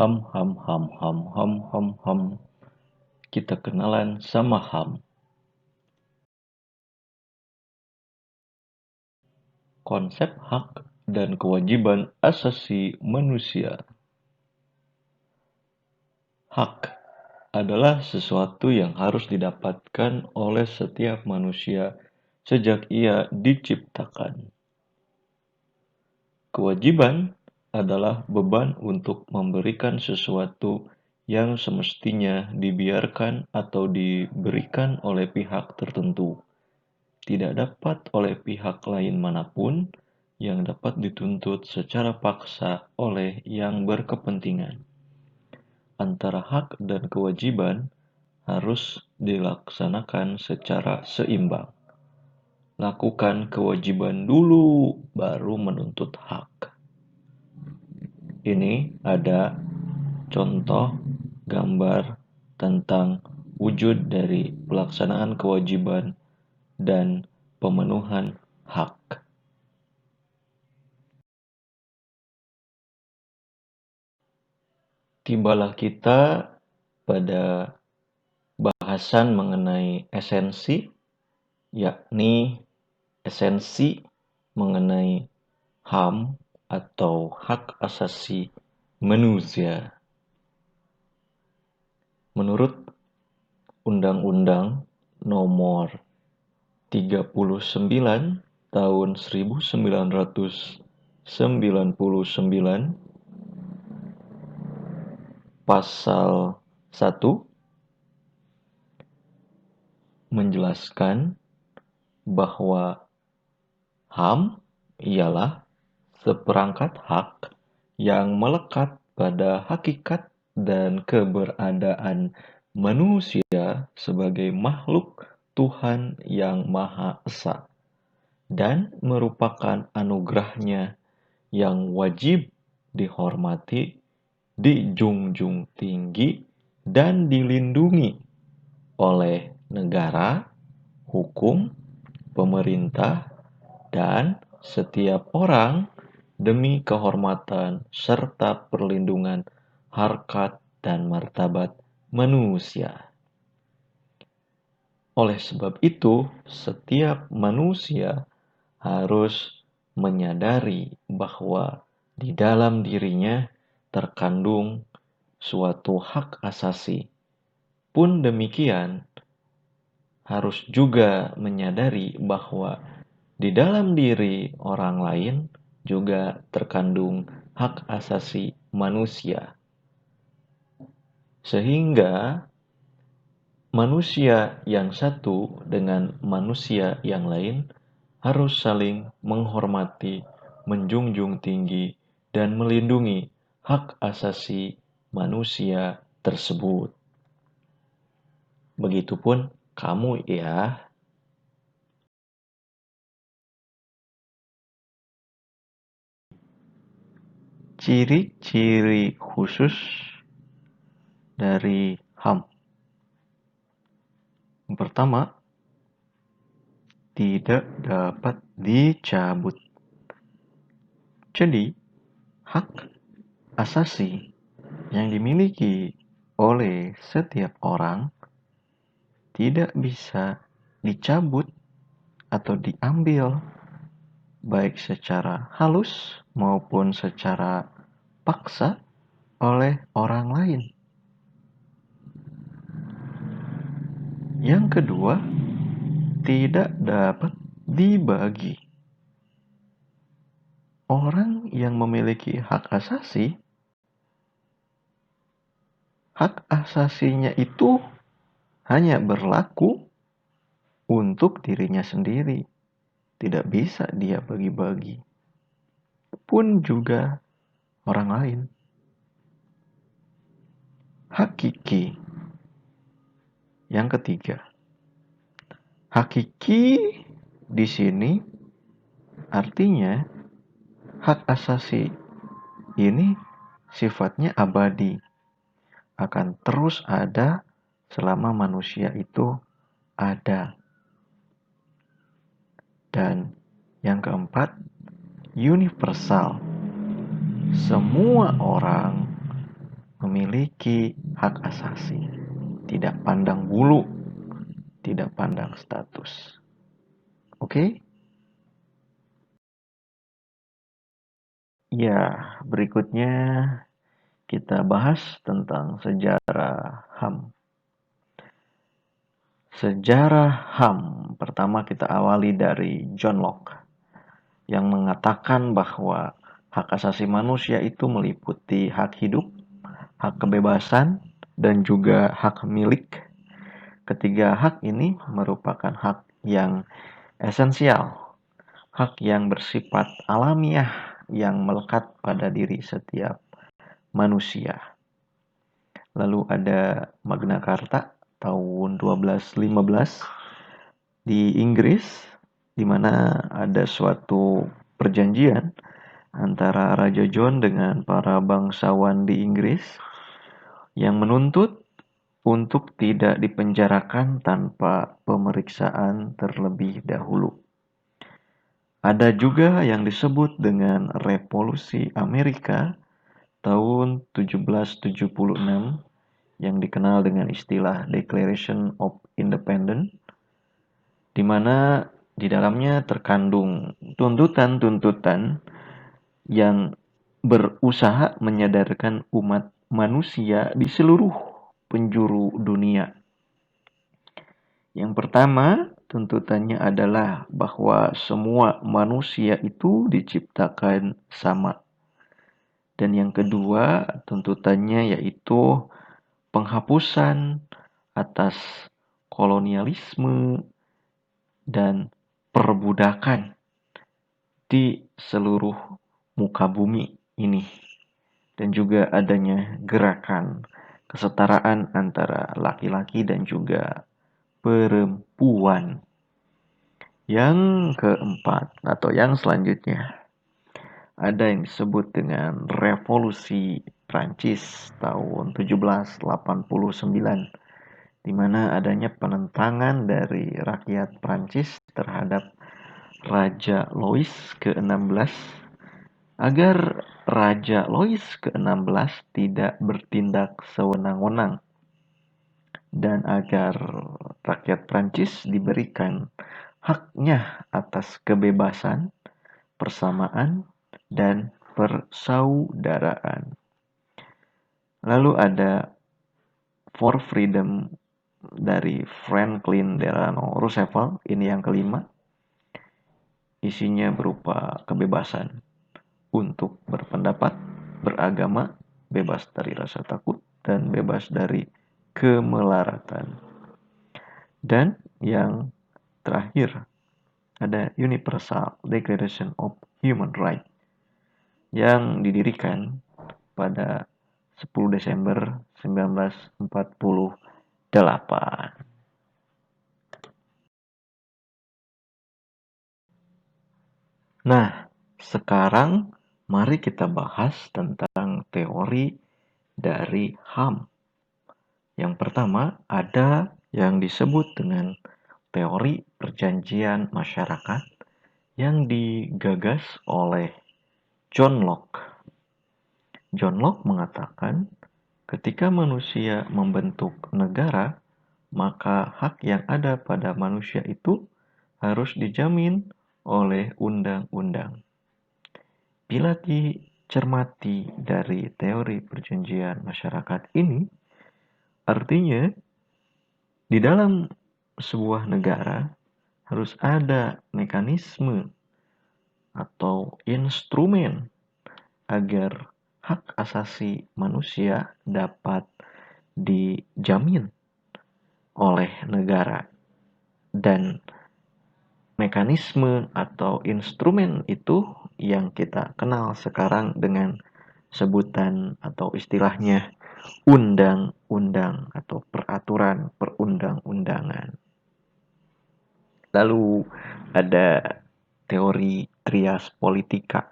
Ham, ham, ham, ham, ham, ham, ham. Kita kenalan sama HAM. Konsep hak dan kewajiban asasi manusia. Hak adalah sesuatu yang harus didapatkan oleh setiap manusia sejak ia diciptakan. Kewajiban adalah beban untuk memberikan sesuatu yang semestinya dibiarkan atau diberikan oleh pihak tertentu, tidak dapat oleh pihak lain manapun yang dapat dituntut secara paksa oleh yang berkepentingan. Antara hak dan kewajiban harus dilaksanakan secara seimbang. Lakukan kewajiban dulu, baru menuntut hak. Ini ada contoh gambar tentang wujud dari pelaksanaan kewajiban dan pemenuhan hak. Tibalah kita pada bahasan mengenai esensi, yakni esensi mengenai HAM atau hak asasi manusia. Menurut Undang-Undang Nomor 39 Tahun 1999, Pasal 1 menjelaskan bahwa HAM ialah seperangkat hak yang melekat pada hakikat dan keberadaan manusia sebagai makhluk Tuhan yang Maha Esa dan merupakan anugerahnya yang wajib dihormati, dijunjung tinggi, dan dilindungi oleh negara, hukum, pemerintah, dan setiap orang demi kehormatan serta perlindungan harkat dan martabat manusia. Oleh sebab itu, setiap manusia harus menyadari bahwa di dalam dirinya terkandung suatu hak asasi. Pun demikian, harus juga menyadari bahwa di dalam diri orang lain juga terkandung hak asasi manusia. Sehingga manusia yang satu dengan manusia yang lain harus saling menghormati, menjunjung tinggi, dan melindungi hak asasi manusia tersebut. Begitupun kamu ya. Ciri-ciri khusus dari HAM. Yang pertama, tidak dapat dicabut. Jadi, hak asasi yang dimiliki oleh setiap orang tidak bisa dicabut atau diambil baik secara halus maupun secara paksa oleh orang lain. Yang kedua, tidak dapat dibagi. Orang yang memiliki hak asasinya itu hanya berlaku untuk dirinya sendiri. Tidak bisa dia bagi-bagi. Pun juga orang lain. Hakiki. Yang ketiga, hakiki di sini artinya hak asasi ini sifatnya abadi, akan terus ada selama manusia itu ada. Dan yang keempat, universal. Semua orang memiliki hak asasi, tidak pandang bulu, tidak pandang status. Oke? Ya, berikutnya kita bahas tentang sejarah HAM. Sejarah HAM, pertama kita awali dari John Locke, yang mengatakan bahwa hak asasi manusia itu meliputi hak hidup, hak kebebasan, dan juga hak milik. Ketiga hak ini merupakan hak yang esensial, hak yang bersifat alamiah yang melekat pada diri setiap manusia. Lalu ada Magna Carta tahun 1215 di Inggris, di mana ada suatu perjanjian antara Raja John dengan para bangsawan di Inggris yang menuntut untuk tidak dipenjarakan tanpa pemeriksaan terlebih dahulu. Ada juga yang disebut dengan Revolusi Amerika tahun 1776 yang dikenal dengan istilah Declaration of Independence, di mana di dalamnya terkandung tuntutan-tuntutan yang berusaha menyadarkan umat manusia di seluruh penjuru dunia. Yang pertama, tuntutannya adalah bahwa semua manusia itu diciptakan sama. Dan yang kedua, tuntutannya yaitu penghapusan atas kolonialisme dan perbudakan di seluruh muka bumi ini. Dan juga adanya gerakan kesetaraan antara laki-laki dan juga perempuan. Yang keempat atau yang selanjutnya ada yang disebut dengan Revolusi Prancis tahun 1789, di mana adanya penentangan dari rakyat Prancis terhadap Raja Louis ke-16 agar Raja Louis ke-16 tidak bertindak sewenang-wenang dan agar rakyat Prancis diberikan haknya atas kebebasan, persamaan, dan persaudaraan. Lalu ada For Freedom dari Franklin Delano Roosevelt, ini yang kelima. Isinya berupa kebebasan untuk berpendapat, beragama, bebas dari rasa takut, dan bebas dari kemelaratan. Dan yang terakhir, ada Universal Declaration of Human Rights yang didirikan pada 10 Desember 1948. Nah, sekarang mari kita bahas tentang teori dari HAM. Yang pertama ada yang disebut dengan teori perjanjian masyarakat yang digagas oleh John Locke. John Locke mengatakan, ketika manusia membentuk negara, maka hak yang ada pada manusia itu harus dijamin oleh undang-undang. Bila dicermati dari teori perjanjian masyarakat ini, artinya di dalam sebuah negara harus ada mekanisme atau instrumen agar hak asasi manusia dapat dijamin oleh negara. Dan mekanisme atau instrumen itu yang kita kenal sekarang dengan sebutan atau istilahnya undang-undang atau peraturan perundang-undangan. Lalu ada teori trias politika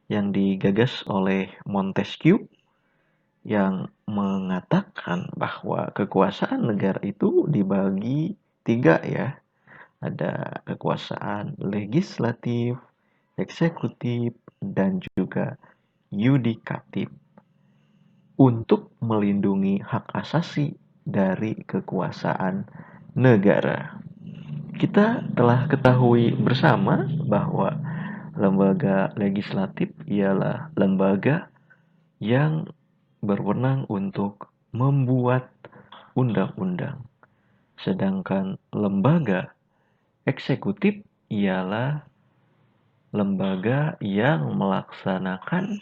yang digagas oleh Montesquieu yang mengatakan bahwa kekuasaan negara itu dibagi 3 ya. Ada kekuasaan legislatif, eksekutif, dan juga yudikatif. untuk melindungi hak asasi dari kekuasaan negara. Kita telah ketahui bersama bahwa lembaga legislatif ialah lembaga yang berwenang untuk membuat undang-undang. Sedangkan lembaga eksekutif ialah lembaga yang melaksanakan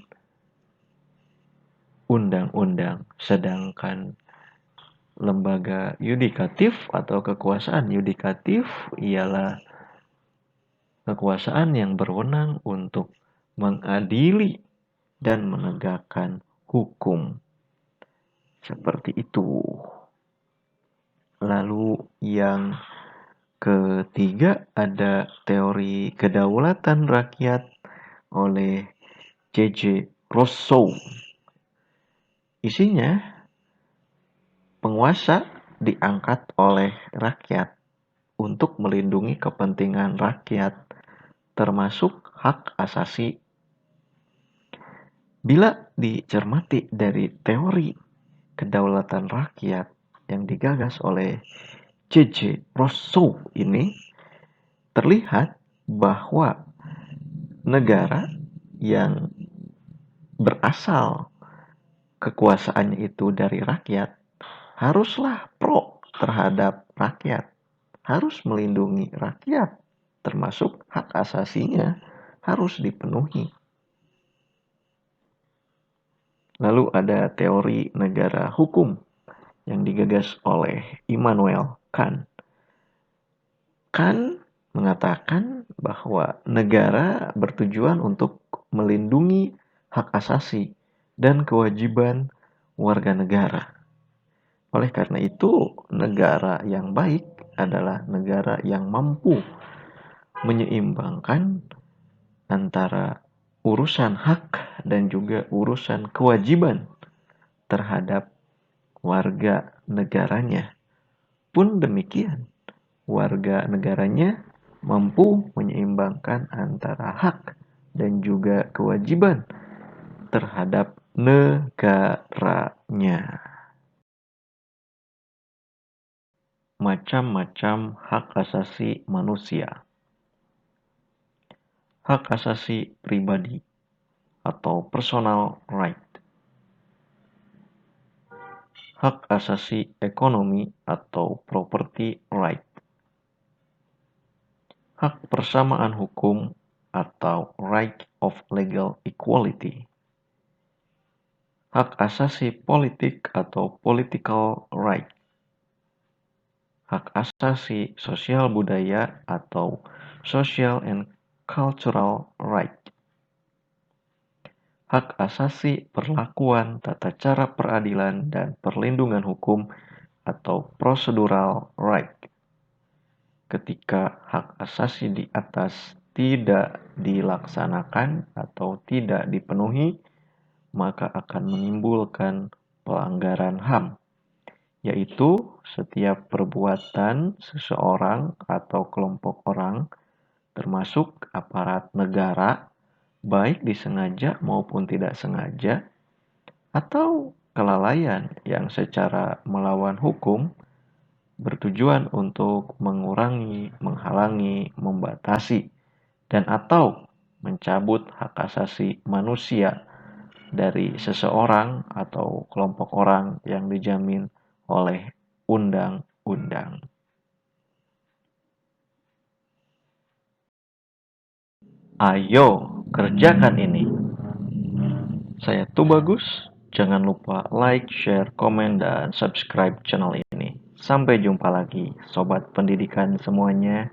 undang-undang. Sedangkan lembaga yudikatif atau kekuasaan yudikatif ialah kekuasaan yang berwenang untuk mengadili dan menegakkan hukum. Seperti itu. Lalu yang ketiga ada teori kedaulatan rakyat oleh J.J. Rousseau. Isinya, penguasa diangkat oleh rakyat untuk melindungi kepentingan rakyat, termasuk hak asasi. Bila dicermati dari teori kedaulatan rakyat yang digagas oleh J.J. Rousseau ini, terlihat bahwa negara yang berasal kekuasaannya itu dari rakyat haruslah pro terhadap rakyat, harus melindungi rakyat, termasuk hak asasinya harus dipenuhi. Lalu ada teori negara hukum yang digagas oleh Immanuel Kant. Kant mengatakan bahwa negara bertujuan untuk melindungi hak asasi dan kewajiban warga negara. Oleh karena itu, negara yang baik adalah negara yang mampu menyeimbangkan antara urusan hak dan juga urusan kewajiban terhadap warga negaranya. Pun demikian, warga negaranya mampu menyeimbangkan antara hak dan juga kewajiban terhadap negaranya. Macam-macam hak asasi manusia. Hak asasi pribadi atau personal right. Hak asasi ekonomi atau property right. Hak persamaan hukum atau right of legal equality. Hak asasi politik atau political right. Hak asasi sosial budaya atau social and cultural right. Hak asasi perlakuan tata cara peradilan dan perlindungan hukum atau procedural right. Ketika hak asasi di atas tidak dilaksanakan atau tidak dipenuhi, maka akan menimbulkan pelanggaran HAM, yaitu setiap perbuatan seseorang atau kelompok orang, termasuk aparat negara, baik disengaja maupun tidak sengaja, atau kelalaian yang secara melawan hukum, bertujuan untuk mengurangi, menghalangi, membatasi, dan atau mencabut hak asasi manusia dari seseorang atau kelompok orang yang dijamin oleh undang-undang. Ayo, kerjakan ini. Saya Tubagus. Jangan lupa like, share, komen, dan subscribe channel ini. Sampai jumpa lagi, sobat pendidikan semuanya.